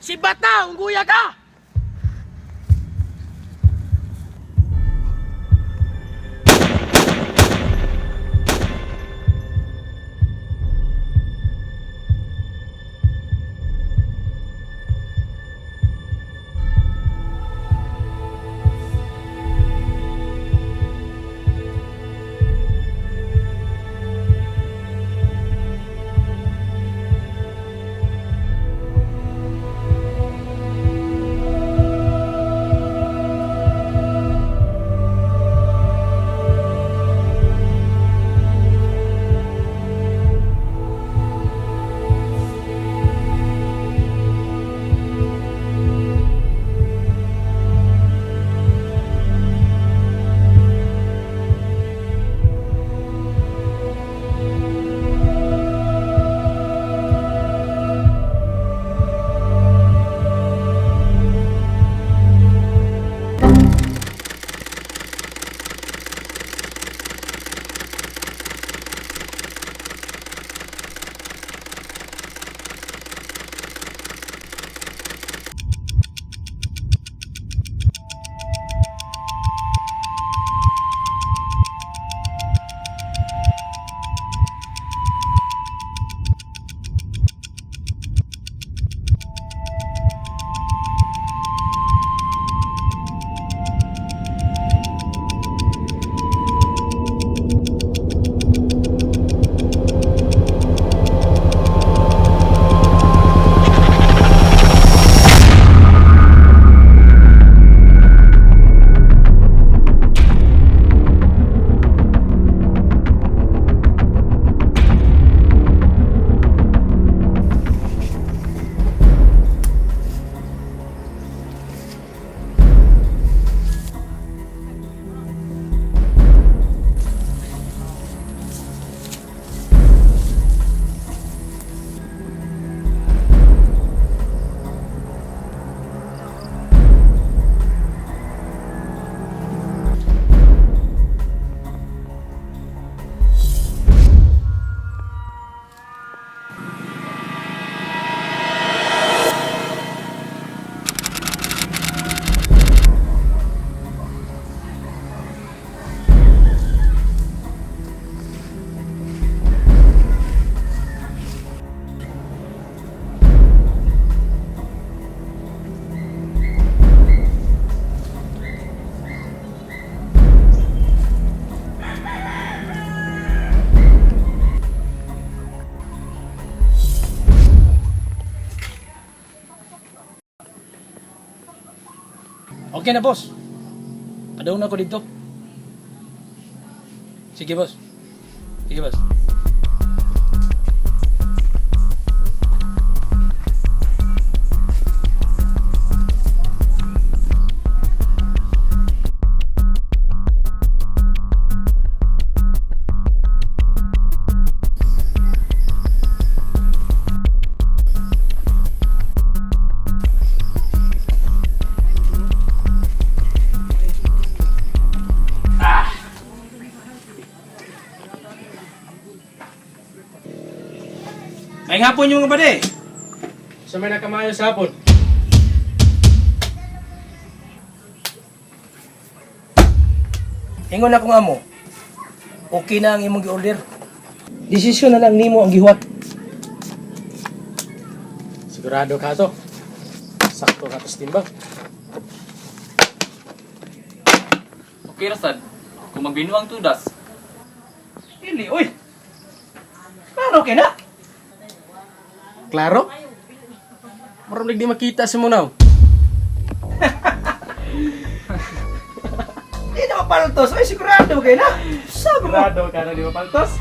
Si Bata, ungguya ka! Okay na, boss. Padaw na ako dito. Sige, boss. Sige, boss. May hapon yung mga bade. Sa may nakamayo sa hapon. Ingon ako nga mo. Okay na ang imong gi-order. Desisyon na lang nimo ang gihuwat. Sigurado ka to. Sakto ka to sa timbang. Okay, Rasad. Kung magbinuang tudas. Ili, uy. Klaro okay na. Klaro? Marunong di makita si Munaw. Di na mapaltos. Ay, sigurado kayo na. Sabi mo. Sigurado ka na di mapaltos?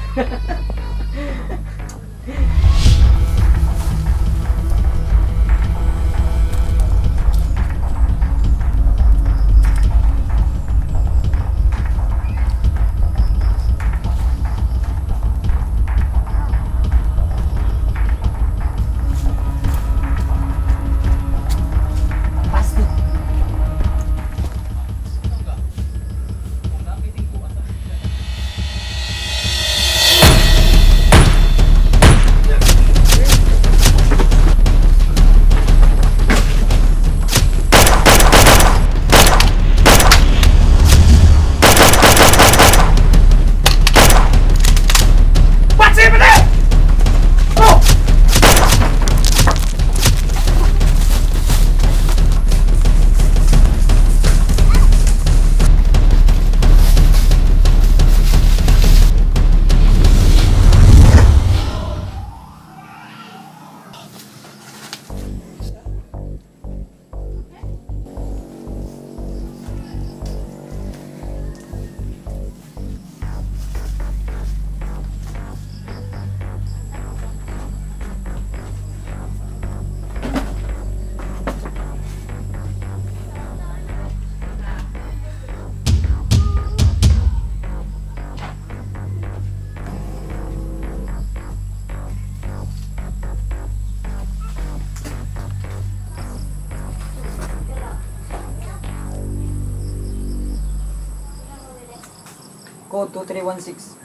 Code 2316.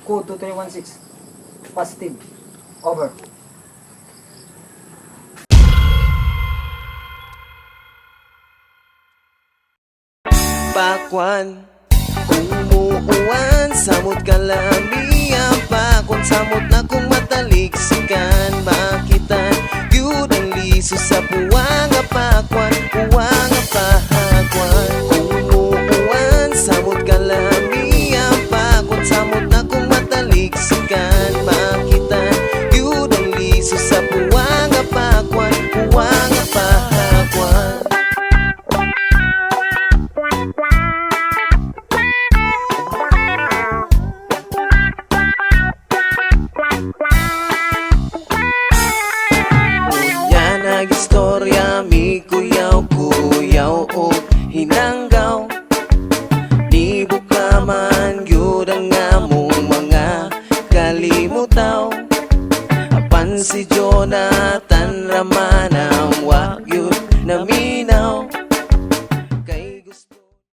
Code 2316. Positive. Over. Pakwan kung muuwan samot kalamiya pakwan samot na kung mataliksikan makitan yun ang liso sa puwang pakwan puwang